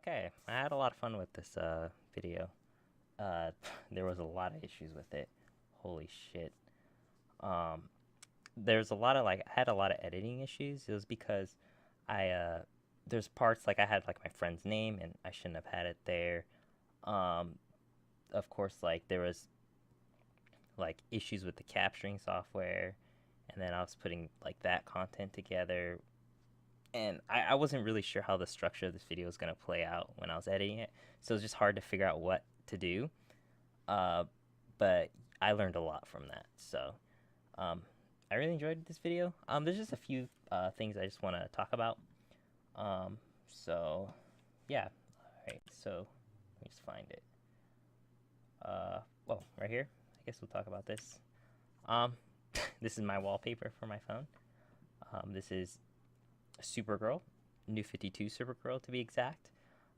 Okay, I had a lot of fun with this video. Uh, there was a lot of issues with it. Holy shit. Um, there's a lot of I had a lot of editing issues. It was because I there's parts like I had like my friend's name and I shouldn't have had it there. Um, of course, like there was like issues with the capturing software, and then I was putting like that content together, and I wasn't really sure how the structure of this video was gonna play out when I was editing it, so it was just hard to figure out what to do. Uh, but I learned a lot from that. So um, I really enjoyed this video. There's just a few things I just want to talk about. So yeah, all right. So let me just find it. Well, right here. I guess we'll talk about this. Um, this is my wallpaper for my phone. This is Supergirl, New 52 Supergirl to be exact.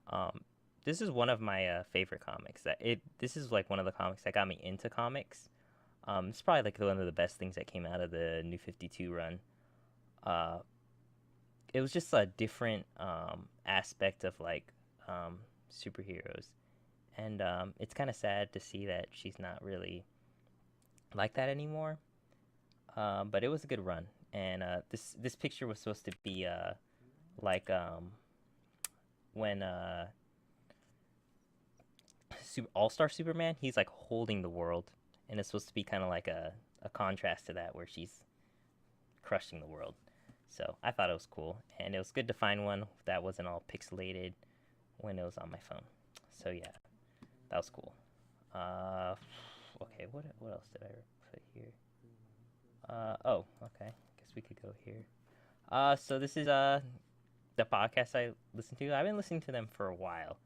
Um, this is one of my favorite comics. This is like one of the comics that got me into comics. It's probably like one of the best things that came out of the New 52 run. Uh, it was just a different aspect of superheroes, and it's kind of sad to see that she's not really like that anymore. But it was a good run, and this picture was supposed to be like when All Star Superman, he's like holding the world, and it's supposed to be kind of like a contrast to that, where she's crushing the world. So I thought it was cool, and it was good to find one that wasn't all pixelated when it was on my phone. So yeah, that was cool. Okay, what else did I put here? Oh, okay. Guess we could go here. So this is the podcast I listen to. I've been listening to them for a while,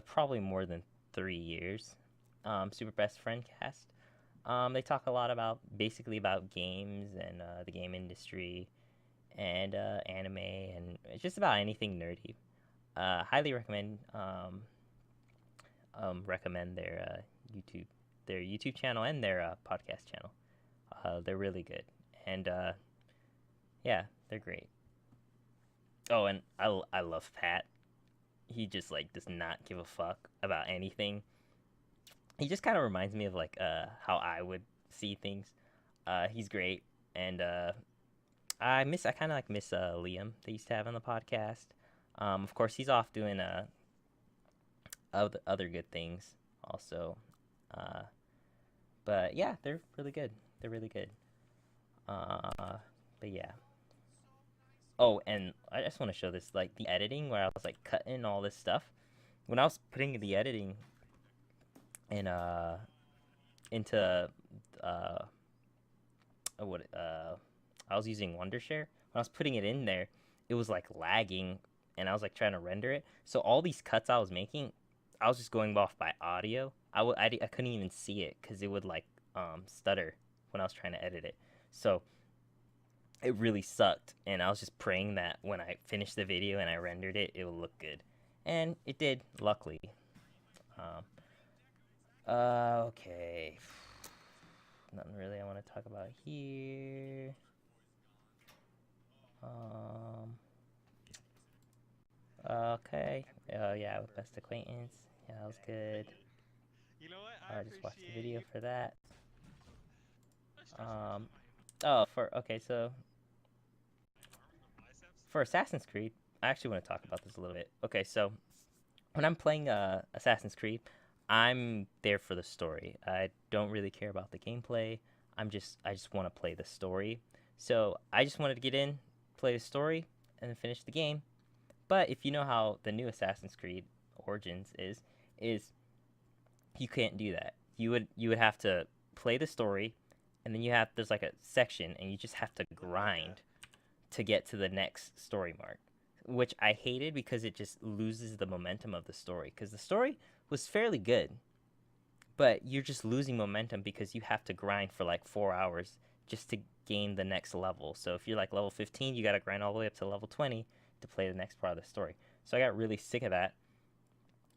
probably more than 3 years. Super Best Friend Cast. They talk a lot about basically about games and the game industry and anime and just about anything nerdy. Highly recommend YouTube their YouTube channel and their podcast channel. They're really good, and yeah, they're great. Oh, and I love Pat. He just like does not give a fuck about anything. He just kind of reminds me of how I would see things. He's great, and I kind of like miss Liam they used to have on the podcast. Of course, he's off doing other good things also. Uh, but yeah, they're really good. They're really good. But yeah. Oh, and I just want to show this, like the editing where I was like cutting all this stuff. When I was putting the editing in into uh what I was using Wondershare. When I was putting it in there, it was like lagging, and I was like trying to render it. So all these cuts I was making, I was just going off by audio. I couldn't even see it because it would like stutter when I was trying to edit it. So it really sucked, and I was just praying that when I finished the video and I rendered it, it would look good, and it did, luckily. Um, okay, nothing really I want to talk about here. Um, okay, yeah, with best acquaintance, yeah, that was good. You know what? I I just watched the appreciate video you. for that. Um, oh, so for Assassin's Creed, I actually want to talk about this a little bit. Okay, so when I'm playing Assassin's Creed, I'm there for the story. I don't really care about the gameplay. I just want to play the story. So I just wanted to get in, play the story, and then finish the game. But if you know how the new Assassin's Creed Origins is you can't do that. You would have to play the story, and then there's like a section, and you just have to grind to get to the next story mark, which I hated because it just loses the momentum of the story. Because the story was fairly good, but you're just losing momentum because you have to grind for like 4 hours just to gain the next level. So if you're like level 15, you got to grind all the way up to level 20 to play the next part of the story. So I got really sick of that.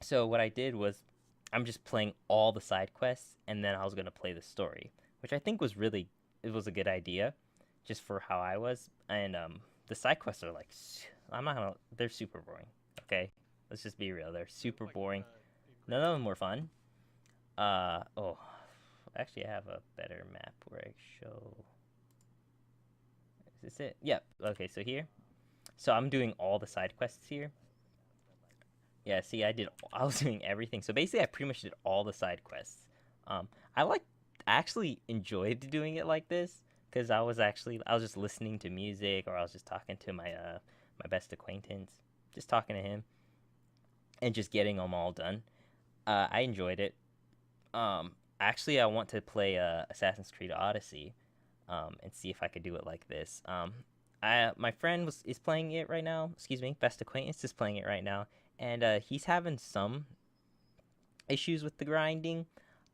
So what I did was I'm just playing all the side quests, and then I was going to play the story, which I think it was a good idea just for how I was. And the side quests are like, I'm not gonna, they're super boring. Okay, Let's just be real. They're They look super like boring. None of incredible. them were fun. Oh, actually, I have a better map where I show. Is this it? Yep. Okay, so here. So I'm doing all the side quests here. Yeah, see, I was doing everything. So basically, I pretty much did all the side quests. Um, I like, actually enjoyed doing it like this because I was just listening to music or I was just talking to my best acquaintance, just talking to him and just getting them all done. I enjoyed it. Actually, I want to play Assassin's Creed Odyssey, and see if I could do it like this. My friend is playing it right now. Excuse me, best acquaintance is playing it right now, and he's having some issues with the grinding.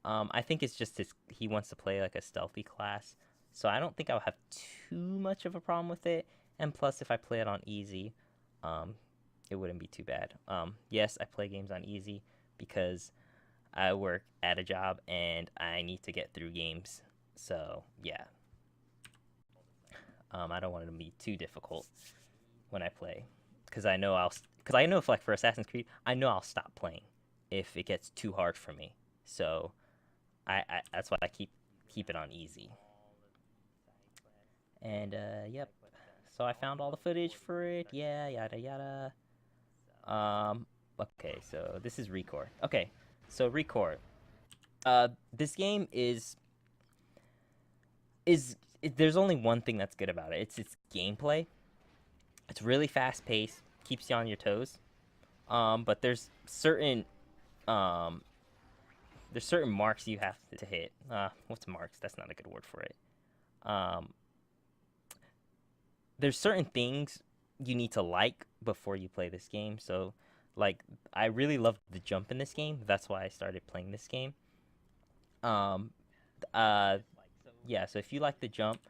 I think it's just he wants to play like a stealthy class, so I don't think I'll have too much of a problem with it. And plus, if I play it on easy, um, it wouldn't be too bad. Yes, I play games on easy because I work at a job and I need to get through games. So yeah, I don't want it to be too difficult when I play, because I know if like for Assassin's Creed, I know I'll stop playing if it gets too hard for me. So I that's why I keep it on easy. And yep. So I found all the footage for it. Yeah, yada yada. Okay, so this is Record. Okay, so Record. This game there's only one thing that's good about it. It's its gameplay. It's really fast paced, keeps you on your toes. But um there's certain marks you have to hit. What's marks? That's not a good word for it. Um, there's certain things you need to like before you play this game. So, like, I really love the jump in this game. That's why I started playing this game. Um, uh, yeah. So if you like the jump,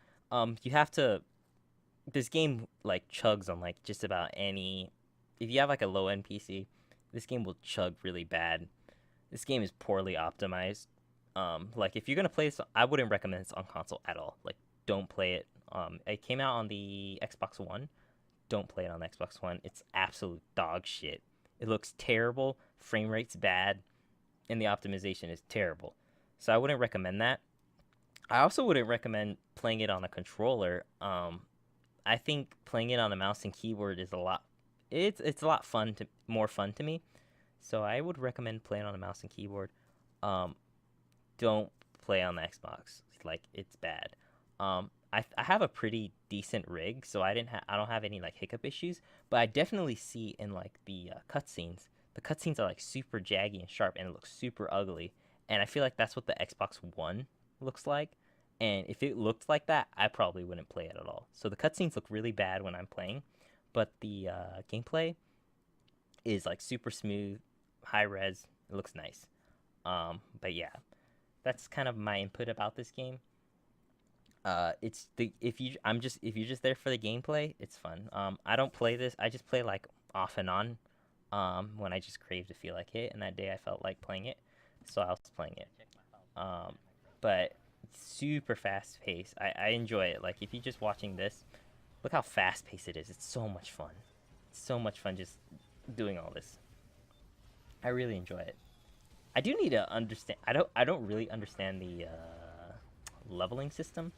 you have to. This game like chugs on like just about any. If you have like a low end PC, this game will chug really bad. This game is poorly optimized. Like if you're gonna play this, I wouldn't recommend this on console at all. Like, don't play it. It came out on the Xbox One. Don't play it on the Xbox One. It's absolute dog shit. It looks terrible. Frame rate's bad, and the optimization is terrible. So I wouldn't recommend that. I also wouldn't recommend playing it on a controller. I think playing it on a mouse and keyboard is a lot. It's a lot more fun to me. So I would recommend playing on a mouse and keyboard. Um, don't play on the Xbox. Like it's bad. I have a pretty decent rig, so I don't have any like hiccup issues. But I definitely see in like the cutscenes. The cutscenes are like super jaggy and sharp, and it looks super ugly. And I feel like that's what the Xbox One looks like. And if it looked like that, I probably wouldn't play it at all. So the cutscenes look really bad when I'm playing, but the gameplay is like super smooth, high res. It looks nice. But yeah, that's kind of my input about this game. It's the if you're just there for the gameplay, it's fun. I don't play this. I just play like off and on. When I just crave to feel like it, and that day I felt like playing it, so I was playing it. Um, but super fast paced. I enjoy it. Like if you're just watching this, look how fast paced it is. It's so much fun. It's so much fun just doing all this. I really enjoy it. I do need to understand. I don't really understand the leveling system.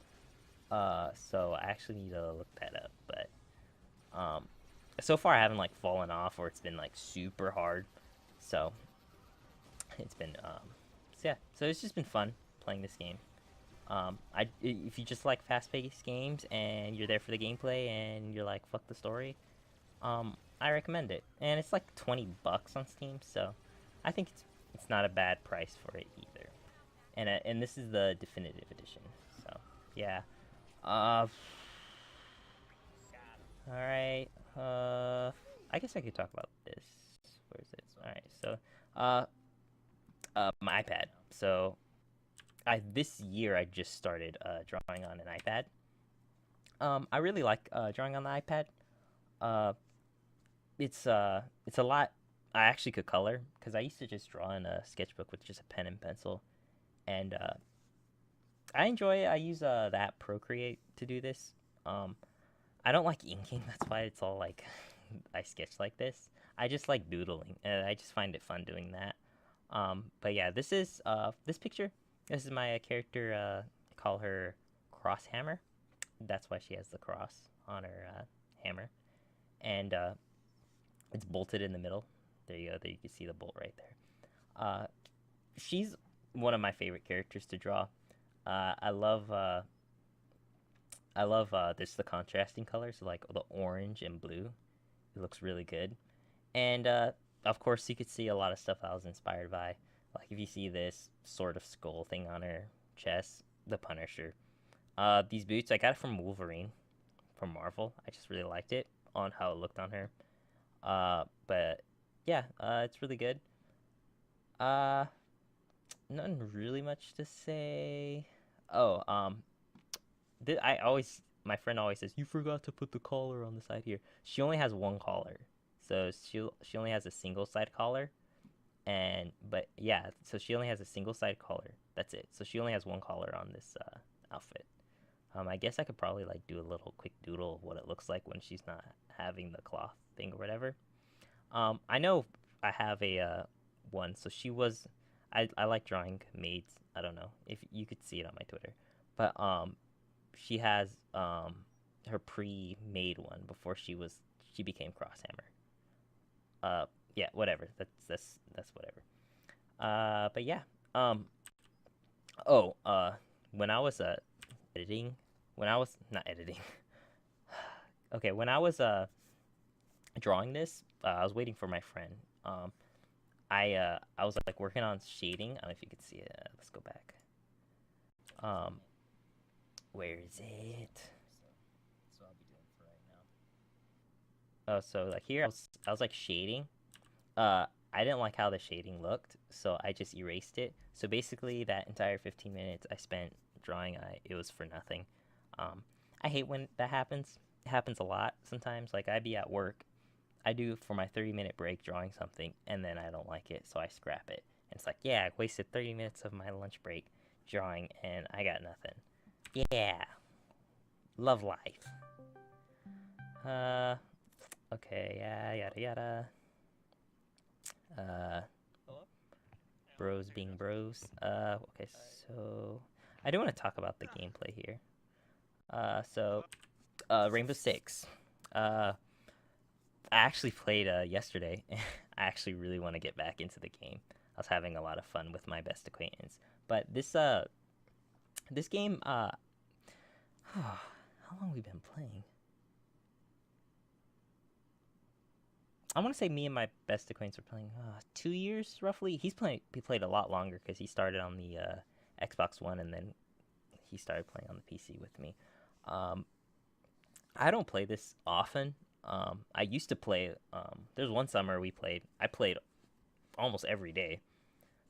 So I actually need to look that up. But um, so far I haven't like fallen off or it's been like super hard. So it's been so yeah. So it's just been fun playing this game. If you just like fast-paced games and you're there for the gameplay and you're like fuck the story, I recommend it. And it's like $20 on Steam, so I think it's not a bad price for it either. And this is the definitive edition. So yeah. Uh, all right. I guess I could talk about this. Where is this? All right. So, uh, my iPad. So, I this year I just started drawing on an iPad. I really like drawing on the iPad. Uh, it's a lot. I actually could color because I used to just draw in a sketchbook with just a pen and pencil, and I enjoy it. I use the app Procreate to do this. Um, I don't like inking. That's why it's all like I sketch like this. I just like doodling, and I just find it fun doing that. But yeah, this picture. This is my character. I call her Crosshammer. That's why she has the cross on her hammer, and it's bolted in the middle. There you go. There you can see the bolt right there. Uh, she's one of my favorite characters to draw. Uh, I love uh, I love this the contrasting colors, like the orange and blue. It looks really good. And of course, you could see a lot of stuff I was inspired by. Like if you see this sort of skull thing on her chest, the Punisher. These boots I got it from Wolverine, from Marvel. I just really liked it on how it looked on her. But yeah, it's really good. Uh, Nothing really much to say. Oh, I always my friend always says you forgot to put the collar on the side here. She only has one collar, so she only has a single side collar, and but yeah, so she only has a single side collar. That's it. So she only has one collar on this outfit. I guess I could probably like do a little quick doodle of what it looks like when she's not having the cloth thing or whatever. I know I have a one. So she was. I like drawing maids. I don't know if you could see it on my Twitter, but she has her pre-made one before she became Crosshammer. Yeah, whatever. That's whatever. But yeah. Um, oh, when I was editing, when I was not editing. Okay, when I was drawing this, I was waiting for my friend. I was like working on shading. I don't know if you could see it. Let's go back. Um, where is it? So I'll be doing for right now. Oh, so like here I was like shading. I didn't like how the shading looked, so I just erased it. So basically, that entire 15 minutes I spent drawing, it was for nothing. I hate when that happens. It happens a lot sometimes. Like I'd be at work, I do for my 30-minute break drawing something, and then I don't like it, so I scrap it. And it's like, yeah, I wasted 30 minutes of my lunch break drawing, and I got nothing. Yeah, love life. Uh, okay, yeah, yada yada. Uh, bros being bros. Okay, so I do want to talk about the gameplay here. Rainbow Six. I actually played yesterday. I actually really want to get back into the game. I was having a lot of fun with my best acquaintance. But this game how long have we been playing? I want to say me and my best acquaintance were playing 2 years roughly. He played a lot longer because he started on the Xbox One and then he started playing on the PC with me. Um, I don't play this often. I used to play. There's one summer we played. I played almost every day,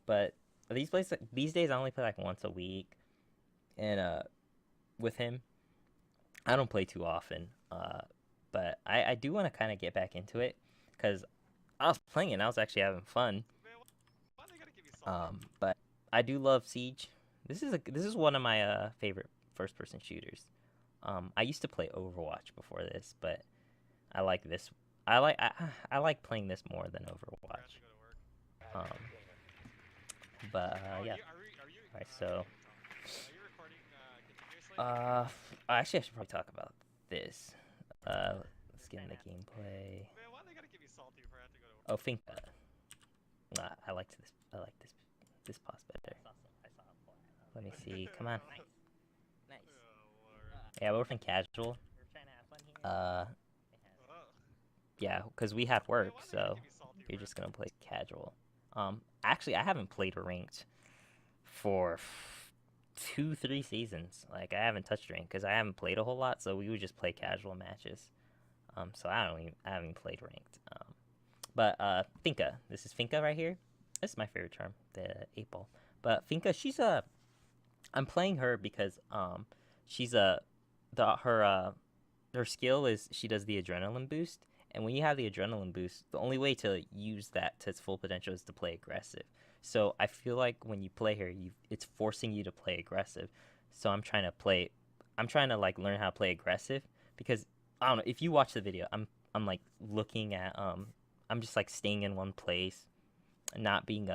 but these days I only play like once a week, and with him I don't play too often. But I do want to kind of get back into it because I was playing it and I was actually having fun. Man, why they gotta give me salty? But I do love Siege. This is one of my favorite first person shooters. I used to play Overwatch before this, but I like this. I like playing this more than I have to Overwatch. go to work. Um, but Oh, yeah. are you Alright, so are you recording continuously? actually I should probably talk about this. Let's get into gameplay. Man, why they gotta give me salty if I have to go to work? Oh, think. Nah, I like this. I like this pause better. Let me see. Come on. Oh, Lord. Yeah, we're from casual. Uh, Ugh. yeah, because we had Man, work, why they gotta so give me salty if you're I have just to gonna go play casual. Actually, I haven't played ranked for 2, 3 seasons. Like I haven't touched ranked because I haven't played a whole lot, so we would just play casual matches. So I haven't even played ranked. But Finka, this is Finka right here. This is my favorite charm, the 8 ball. But Finka, I'm playing her because she's a the her skill is she does the adrenaline boost, and when you have the adrenaline boost, the only way to use that to its full potential is to play aggressive. So I feel like when you play her, it's forcing you to play aggressive. So I'm trying to like learn how to play aggressive because I don't know if you watch the video, I'm like looking at I'm just like staying in one place, not being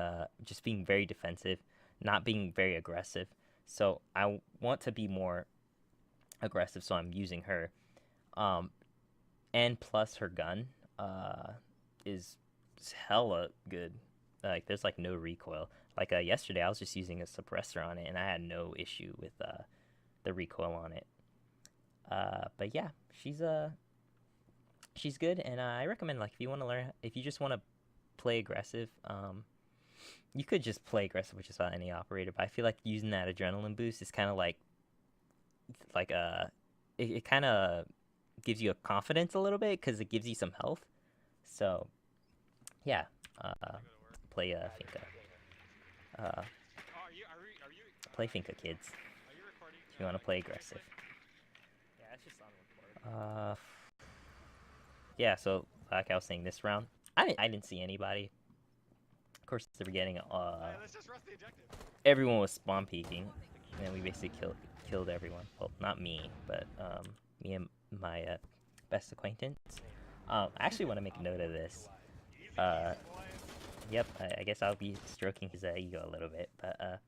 just being very defensive, not being very aggressive. So I want to be more aggressive, so I'm using her. Um, and plus her gun is hella good. Like there's like no recoil. Like yesterday, I was just using a suppressor on it, and I had no issue with the recoil on it. But yeah, she's good, and I recommend like if you want to learn, if you just want to play aggressive, you could just play aggressive with just about any operator. But I feel like using that adrenaline boost is kind of like it kind of gives you a confidence a little bit because it gives you some health. So yeah, play Finka. Uh, Oh, play Finka, kids. are you recording? If you want to play continuously? aggressive. Yeah, it's just on record. Yeah. So like I was saying, this round, I didn't see anybody. Of course, at the beginning, Alright, let's just rush the objective. everyone was spawn peeking, and then we basically killed everyone. Well, not me, but me and my best acquaintance. I actually want to make a note of this. Yep, I guess I'll be stroking his ego a little bit, but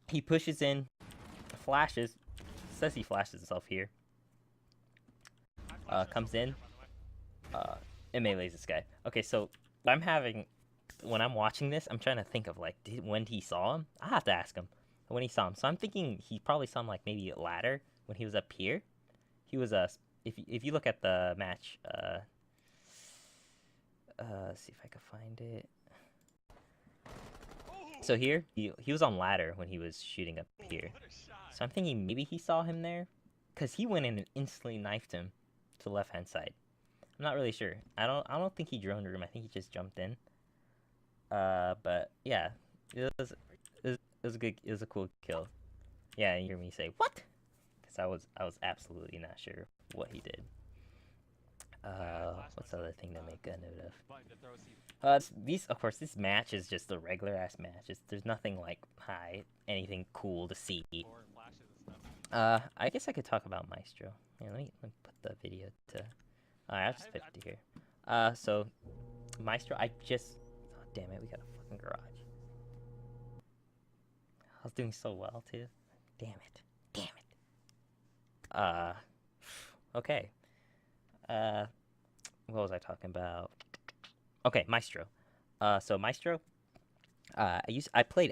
he pushes in, flashes, says he flashes himself here, comes in, and melees this guy. Okay, so when I'm watching this, I'm trying to think of like when he saw him. I have to ask him when he saw him. So I'm thinking he probably saw him like maybe at ladder when he was up here. He was if you look at the match, let's see if I can find it. So here, he was on ladder when he was shooting up here. What a shot. So I'm thinking maybe he saw him there, cause he went in and instantly knifed him to the left hand side. I'm not really sure. I don't think he droned him. I think he just jumped in. But yeah, it was a good, it was a cool kill. Yeah, you hear me say what? Cause I was absolutely not sure what he did. What's the other thing to make a note of? Of course, this match is just a regular ass match. There's nothing like anything cool to see. I guess I could talk about Maestro. Yeah, let me put the video to. I'll just put it here. So Maestro, oh damn it, we got a fucking garage. I was doing so well too. Damn it. Okay. What was I talking about? Okay, Maestro. So Maestro, I usually play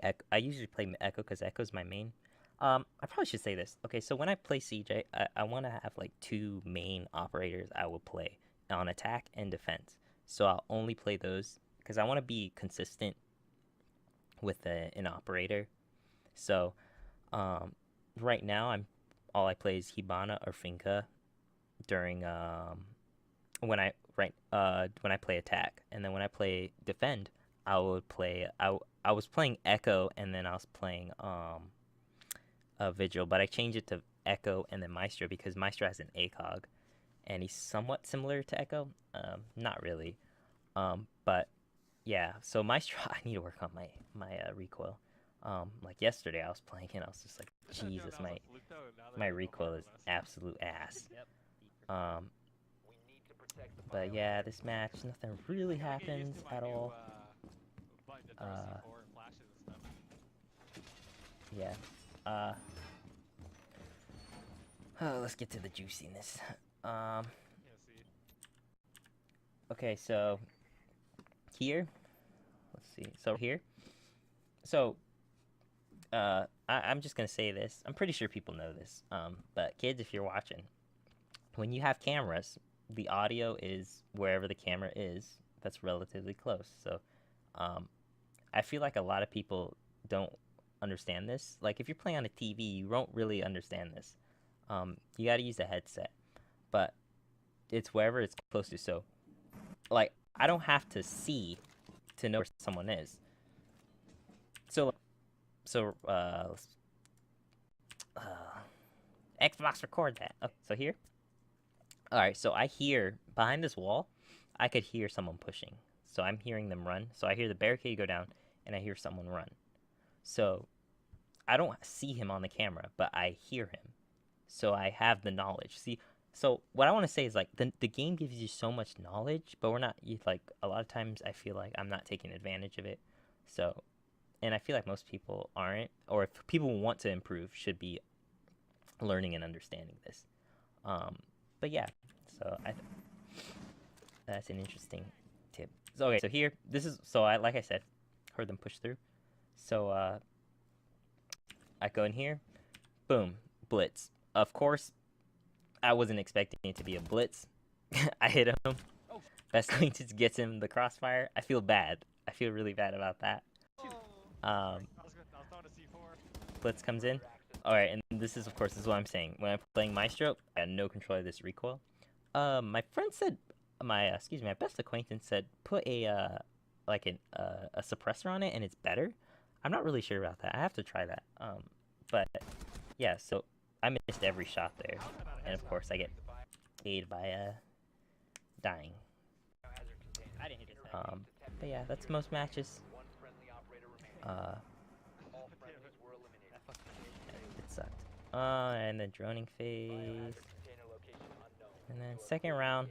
Echo because Echo's my main. I probably should say this. Okay, so when I play Siege, I want to have like two main operators I will play on attack and defense. So I'll only play those because I want to be consistent with an operator. So, right now all I play is Hibana or Finka during when I play attack, and then when I play defend, I was playing Echo, and then I was playing Vigil, but I changed it to Echo and then Maestro because Maestro has an ACOG, and he's somewhat similar to Echo. Not really, but yeah. So Maestro, I need to work on my recoil. Like yesterday, I was playing and I was just like, Jesus, my recoil is absolute ass. But yeah, this match, nothing really happens at all. Yeah. Let's get to the juiciness. Okay, so here, let's see. So here, so I'm just gonna say this. I'm pretty sure people know this. But kids, if you're watching, when you have cameras, the audio is wherever the camera is. That's relatively close. So, I feel like a lot of people don't understand this. Like if you're playing on a TV, you won't really understand this. You got to use a headset, but it's wherever it's close to. So, like I don't have to see to know where someone is. So Xbox record that. Okay, so here. All right, so I hear behind this wall, I could hear someone pushing. So I'm hearing them run. So I hear the barricade go down, and I hear someone run. So I don't see him on the camera, but I hear him. So I have the knowledge. See, So what I want to say is like the game gives you so much knowledge, but we're not like a lot of times I feel like I'm not taking advantage of it. So, and I feel like most people aren't, or if people want to improve, should be learning and understanding this. Um, but yeah, so that's an interesting tip. So, okay, so here this is so I like I said, heard them push through. So I go in here, boom, blitz. Of course, I wasn't expecting it to be a blitz. I hit him. Best acquaintance gets him the crossfire. I feel bad. I feel really bad about that. I was throwing a C4. Blitz comes in. Alright, and this is, of course, this is what I'm saying. When I'm playing Maestro, I had no control of this recoil. My friend said, my best acquaintance said, put a suppressor on it and it's better. I'm not really sure about that. I have to try that. But yeah, so I missed every shot there. And of course, I get paid by, dying. I didn't hit it. But yeah, that's most matches. It sucked. And then droning phase. And then second round.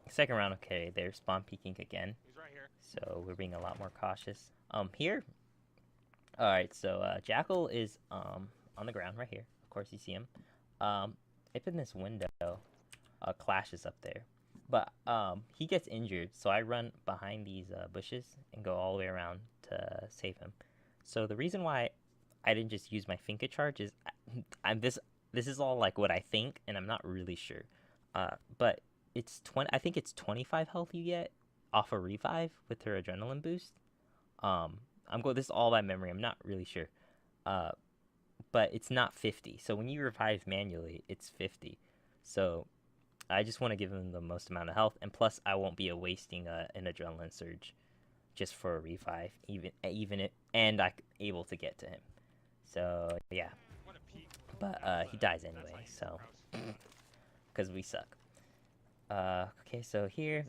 Second round, okay, they're spawn peeking again. He's right here. So we're being a lot more cautious. Here. Alright, so Jackal is on the ground right here. Of course you see him. Up in this window, Clash is up there. But he gets injured, so I run behind these bushes and go all the way around to save him. So the reason why I didn't just use my Finka charge is this is all like what I think, and I'm not really sure. But it's 20. I think it's 25 health you get off a revive with her adrenaline boost. This is all by memory. I'm not really sure. But it's not 50. So when you revive manually, it's 50. So I just want to give him the most amount of health, and plus I won't be wasting an adrenaline surge just for a revive, and I'm able to get to him. So yeah, but he dies anyway, so because we suck. Okay, so here,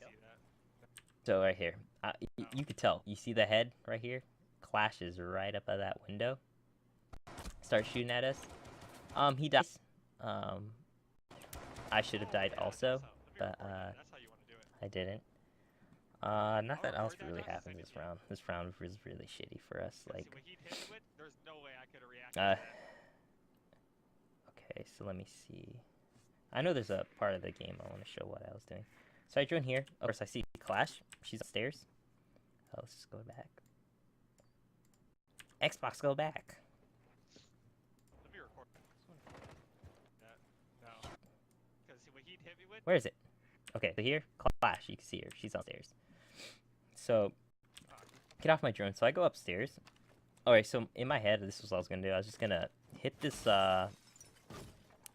so right here, you could tell. You see the head right here? Clash is right up at that window. Start shooting at us. He dies. I should have died also, but I didn't. Nothing else really happened this round. This round was really shitty for us. Like, there's no way I could have reacted. Okay, so let me see. I know there's a part of the game I want to show what I was doing. So I join here. Of course, I see Clash. She's upstairs. Let's just go back. Xbox, go back. Let me record this one. No. Because what he'd hit me with. Where is it? Okay, so here, Clash. You can see her. She's downstairs. So, get off my drone. So I go upstairs. Alright, so in my head, this was what I was going to do. I was just going to hit this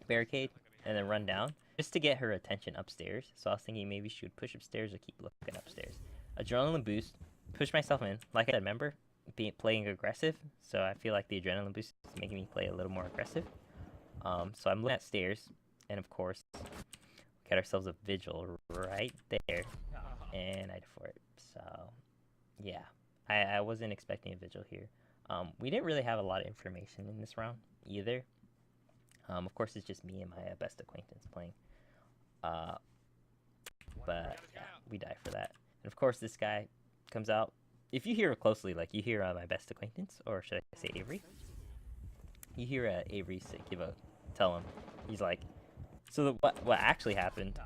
barricade and then run down just to get her attention upstairs. So I was thinking maybe she would push upstairs or keep looking upstairs. Adrenaline boost. Push myself in. Like I said, remember, playing aggressive. So I feel like the adrenaline boost is making me play a little more aggressive. So I'm looking at stairs. And of course, get ourselves a vigil right there. And I did for it. So, yeah. I wasn't expecting a vigil here. We didn't really have a lot of information in this round either. Of course, it's just me and my best acquaintance playing. But yeah, we die for that. And of course, this guy comes out. If you hear it closely, like you hear my best acquaintance, or should I say Avery? You hear Avery tell him. He's like, so what actually happened?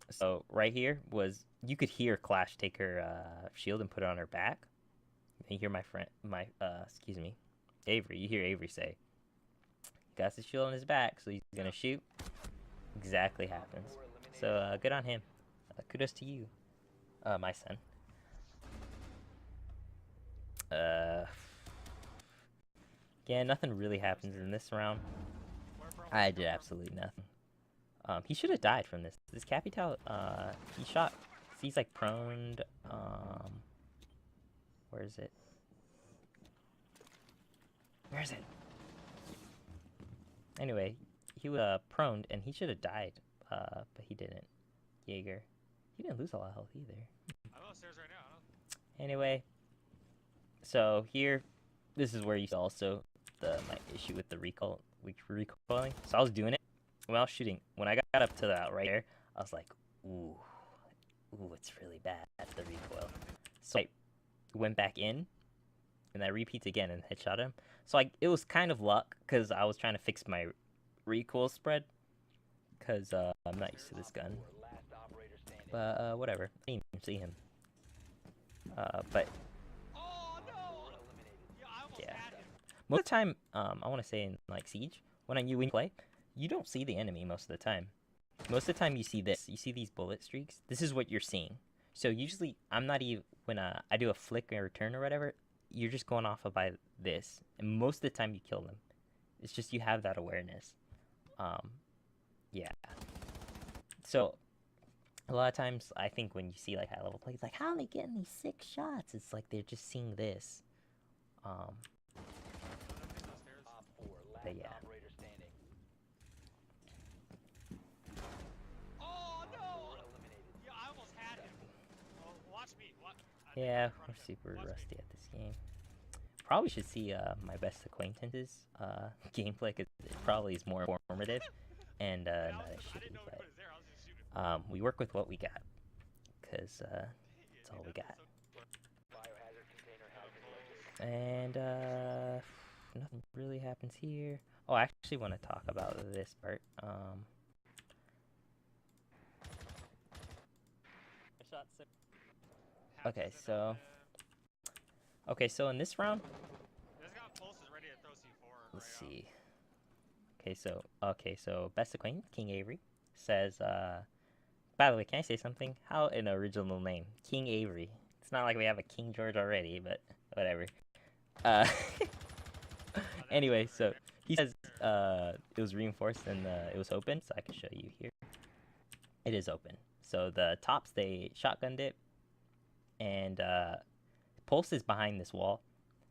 So right here was you could hear Clash take her shield and put it on her back. And you hear Avery. You hear Avery say, he got his shield on his back, so he's gonna shoot. Exactly happens. So good on him. Kudos to you, my son. Yeah, nothing really happens in this round. I did absolutely nothing. He should have died from this. This Capital, he shot. He's like proned. Where is it? Where is it? Anyway, he was proned and he should have died, but he didn't. Jaeger. He didn't lose a lot of health either. I'm upstairs right now. Anyway, so here, this is where you see also my issue with the recoiling. So I was doing it, when I was shooting, when I got up to that right there, I was like, ooh, it's really bad, the recoil. So I went back in, and I repeat again and headshot him. So it was kind of luck, because I was trying to fix my recoil spread, because I'm not used to this gun. But whatever, I didn't even see him. But Oh no! Yeah, I almost yeah, had him. most of the time, I want to say in like Siege, when you play, you don't see the enemy most of the time. Most of the time, you see this. You see these bullet streaks. This is what you're seeing. So usually, I'm not even when I do a flick or return or whatever. You're just going off of by this, and most of the time you kill them. It's just you have that awareness. Yeah. So a lot of times, I think when you see like high level plays, like how are they getting these 6 shots? It's like they're just seeing this. But yeah. Oh no! Yeah, I almost had him. Oh, watch me. Yeah, we're super rusty at this game. Probably should see my best acquaintances gameplay, because it probably is more informative and not as I didn't shitty. know he But put his there. I was just shooting. we work with what we got, because that's all we got. And nothing really happens here. Oh, I actually want to talk about this part. Okay, so in this round, This guy pulses ready to throw C4. let's see. Okay, so best acquaintance King Avery says. By the way, can I say something? How an original name, King Avery. It's not like we have a King George already, but whatever. Uh, anyway, so he says it was reinforced and it was open, so I can show you here. It is open. So the tops, they shotgunned it, and Pulse is behind this wall.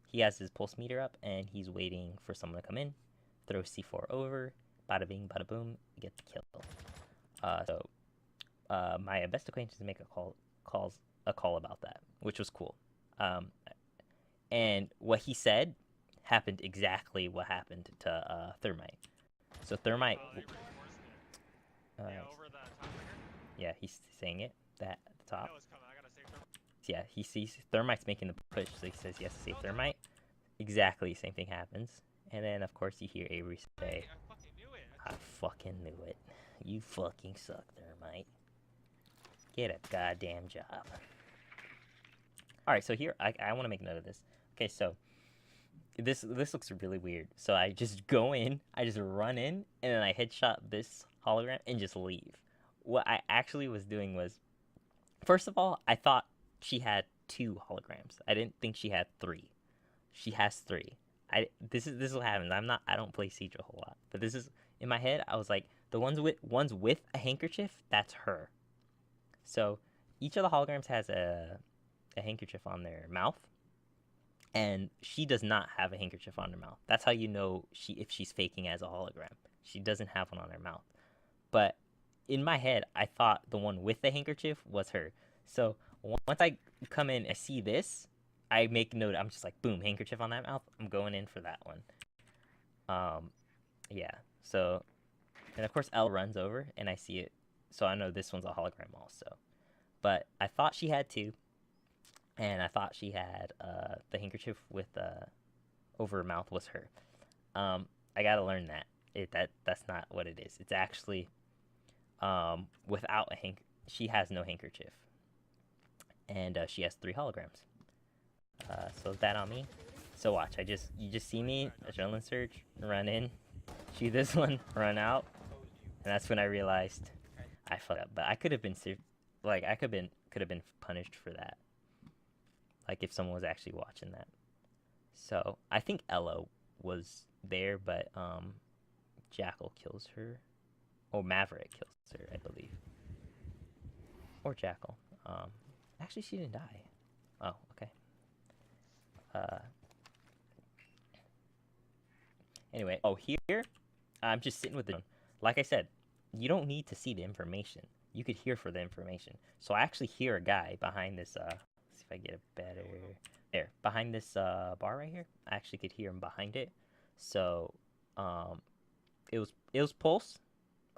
He has his pulse meter up, and he's waiting for someone to come in, throw C4 over, bada bing, bada boom, get the kill. So my best acquaintance make a call about that, which was cool. And what he said happened exactly what happened to Thermite. So Thermite, Yeah, over the top right here. yeah, he's saying it at the top. I know it's coming. I gotta save Thermite. Yeah, he sees Thermite's making the push, so he says he has to save Thermite. Exactly the same thing happens, and then of course you hear Avery say, I fucking knew it. "I fucking knew it. You fucking suck, Thermite. Get a goddamn job." Alright, so here, I want to make note of this. Okay, so, this looks really weird. So I just go in, I just run in, and then I headshot this hologram and just leave. What I actually was doing was, first of all, I thought she had 2 holograms. I didn't think she had 3. She has 3. This is what happens. I don't play Siege a whole lot. But this is, in my head, I was like, the ones with a handkerchief, that's her. So each of the holograms has a handkerchief on their mouth, and she does not have a handkerchief on her mouth. That's how you know if she's faking as a hologram. She doesn't have one on her mouth. But in my head, I thought the one with the handkerchief was her. So once I come in and see this, I make note. I'm just like, boom, handkerchief on that mouth. I'm going in for that one. Yeah. So, and of course, L runs over, and I see it. So I know this one's a hologram also. But I thought she had 2, and I thought she had the handkerchief with over her mouth was her. I gotta learn that. That's not what it is. It's actually without a she has no handkerchief, and she has 3 holograms. So that on me. So watch. You just see me adrenaline surge, run in, shoot this one, run out, and that's when I realized I fucked up. But I could have been I could have been punished for that. Like if someone was actually watching that. So I think Ella was there, but Jackal kills her, or Maverick kills her, I believe, or Jackal. Actually, she didn't die. Oh, okay. Anyway, oh here, I'm just sitting with the. Like I said, you don't need to see the information. You could hear for the information. So I actually hear a guy behind this. Let's see if I get it better. There, behind this bar right here. I actually could hear him behind it. So, it was Pulse,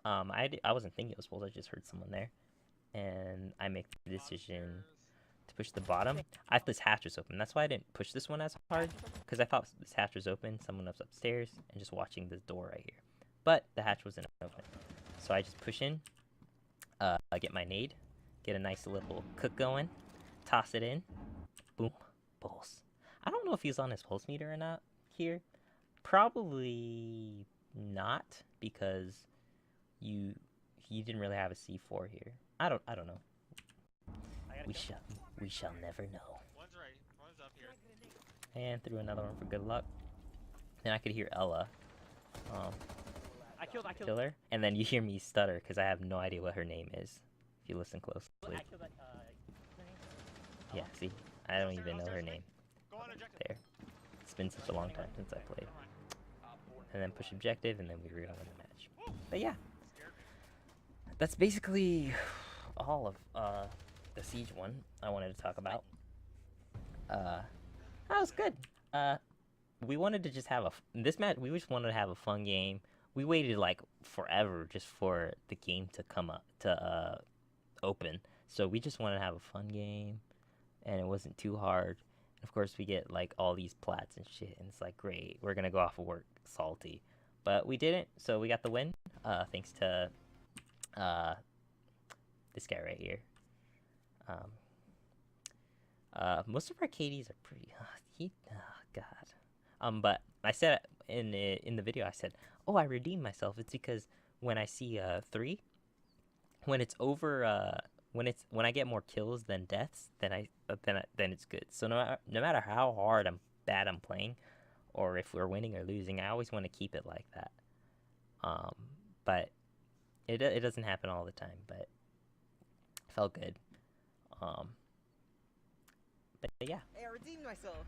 I wasn't thinking it was wolves. I just heard someone there, and I make the decision to push the bottom. I thought this hatch was open. That's why I didn't push this one as hard, because I thought this hatch was open. Someone was upstairs and just watching this door right here. But the hatch wasn't open. So I just push in, I get my nade, get a nice little cook going, toss it in, boom, pulse. I don't know if he's on his pulse meter or not here. Probably not, because he didn't really have a C4 here. I don't know. We shall never know. One's right. One's up here. And threw another one for good luck. And I could hear Ella. I killed Kill her. And then you hear me stutter because I have no idea what her name is. If you listen closely. I killed that, Yeah, see? I don't even know her name. Go on objective. There. It's been such a long time since I played. And then push objective, and then we were gonna win the match. But yeah. That's basically all of the Siege one I wanted to talk about. That was good. We wanted to just have this match. We just wanted to have a fun game. We waited like forever just for the game to come up to open. So we just wanted to have a fun game, and it wasn't too hard. And of course, we get like all these plats and shit, and it's like great. We're gonna go off of work salty, but we didn't. So we got the win. Thanks to this guy right here. Most of our KDs are pretty. God. But I said in the video, I said, "Oh, I redeemed myself." It's because when I see 3, when it's over, when I get more kills than deaths, then it's good. So no matter how bad I'm playing, or if we're winning or losing, I always want to keep it like that. But it doesn't happen all the time, but it felt good. But yeah. Hey, I redeemed myself.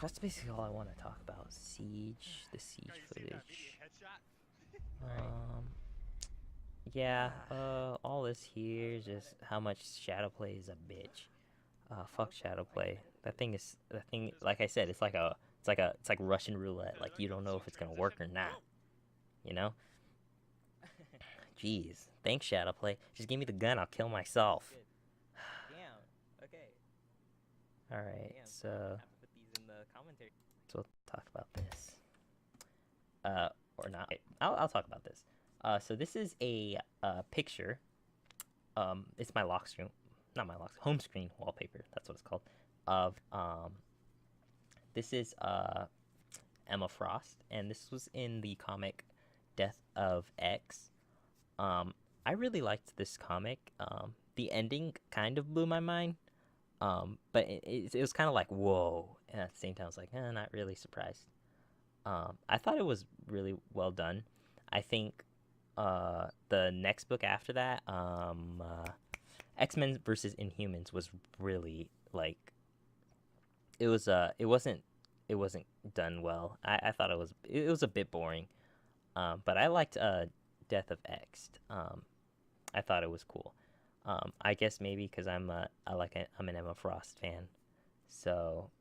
That's basically all I want to talk about. Siege, the siege footage. Yeah, all this here is just how much Shadowplay is a bitch. Fuck Shadowplay. That thing, like I said, it's like Russian roulette. Like, you don't know if it's gonna work or not. You know? Jeez. Thanks, Shadowplay. Just give me the gun, I'll kill myself. Damn. Okay. Alright, Damn. so... I have to put these in the commentary. So we'll talk about this. Or not. I'll talk about this. So this is a picture. It's my lock screen, not my lock, home screen wallpaper. That's what it's called. Of this is Emma Frost, and this was in the comic Death of X. I really liked this comic. The ending kind of blew my mind. But it was kind of like, whoa. And at the same time, I was like, not really surprised. I thought it was really well done. I think the next book after that, X-Men versus Inhumans, was really like, it wasn't done well. I thought it was a bit boring. But I liked Death of X. I thought it was cool. I guess maybe because I'm an Emma Frost fan. So,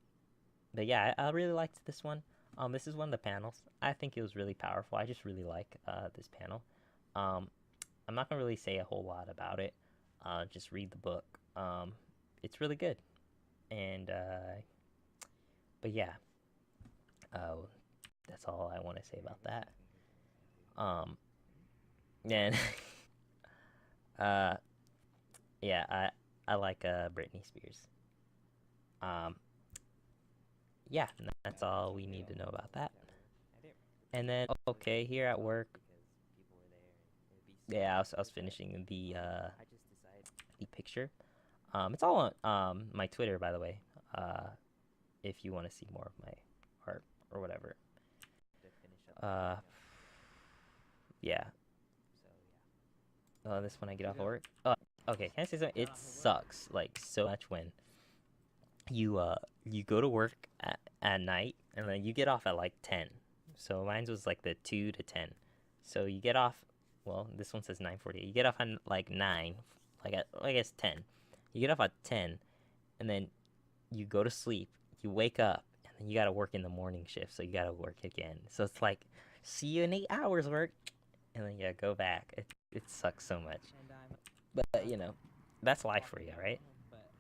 but yeah, I really liked this one. This is one of the panels. I think it was really powerful. I just really like this panel. I'm not gonna really say a whole lot about it. Just read the book. It's really good. And but yeah, that's all I want to say about that. And yeah, I like Britney Spears. Yeah, that's all we need to know about that. And then, okay, here at work, yeah, I was finishing the picture. It's all on my Twitter, by the way. If you want to see more of my art or whatever. Yeah. This when I get off of work. Okay, can I say something? It sucks like so much when you go to work at night and then you get off at like 10. So mine was like the 2 to 10. So you get off. Well, this one says 9:48. You get off at like 9, like at, I guess 10. You get off at 10, and then you go to sleep. You wake up, and then you gotta work in the morning shift. So you gotta work again. So it's like, see you in 8 hours work, and then yeah, go back. It sucks so much. And I'm But you know, that's life for you, right? But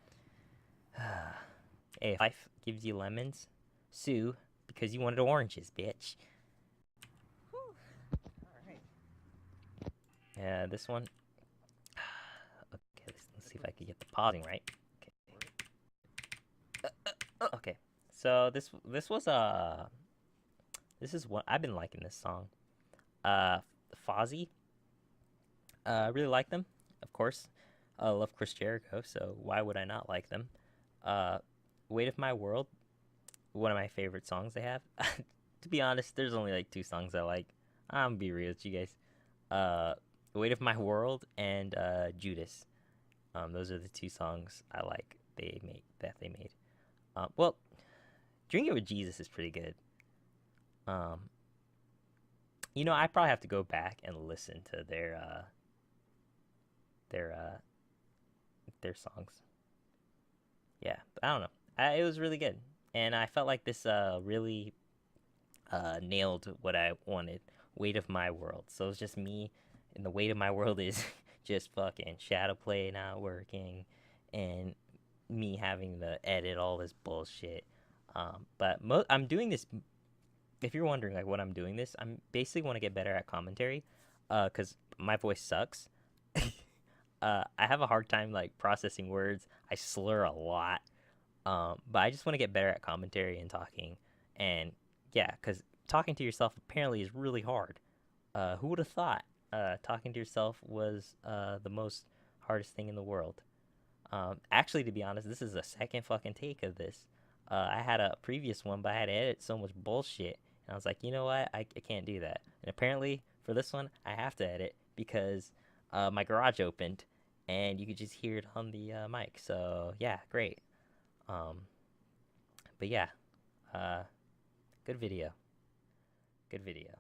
Hey, if life gives you lemons, sue because you wanted oranges, bitch. alright. Yeah, this one. Okay, let's see if I can get the pausing right. Okay. Okay. So this was this is what I've been liking this song. Fozzy. I really like them, of course. I love Chris Jericho, so why would I not like them? Uh, Weight of My World, one of my favorite songs they have. To be honest, there's only like 2 songs I like. I'm gonna be real with you guys. Uh, Weight of My World and Judas. Those are the 2 songs I like they made. Well, Drink It with Jesus is pretty good. You know, I probably have to go back and listen to their their songs. Yeah, I don't know. It was really good, and I felt like this really nailed what I wanted. Weight of My World. So it's just me, and the weight of my world is just fucking shadow play not working, and me having to edit all this bullshit. But I'm doing this. If you're wondering like what I'm doing this, I'm basically want to get better at commentary, cause my voice sucks. I have a hard time like processing words. I slur a lot. But I just want to get better at commentary and talking. And yeah, because talking to yourself apparently is really hard. Who would have thought talking to yourself was the most hardest thing in the world? Actually, to be honest, this is the second fucking take of this. I had a previous one, but I had to edit so much bullshit. And I was like, you know what? I can't do that. And apparently, for this one, I have to edit because my garage opened and you could just hear it on the mic. So, yeah, great. Um, but yeah, good video. Good video.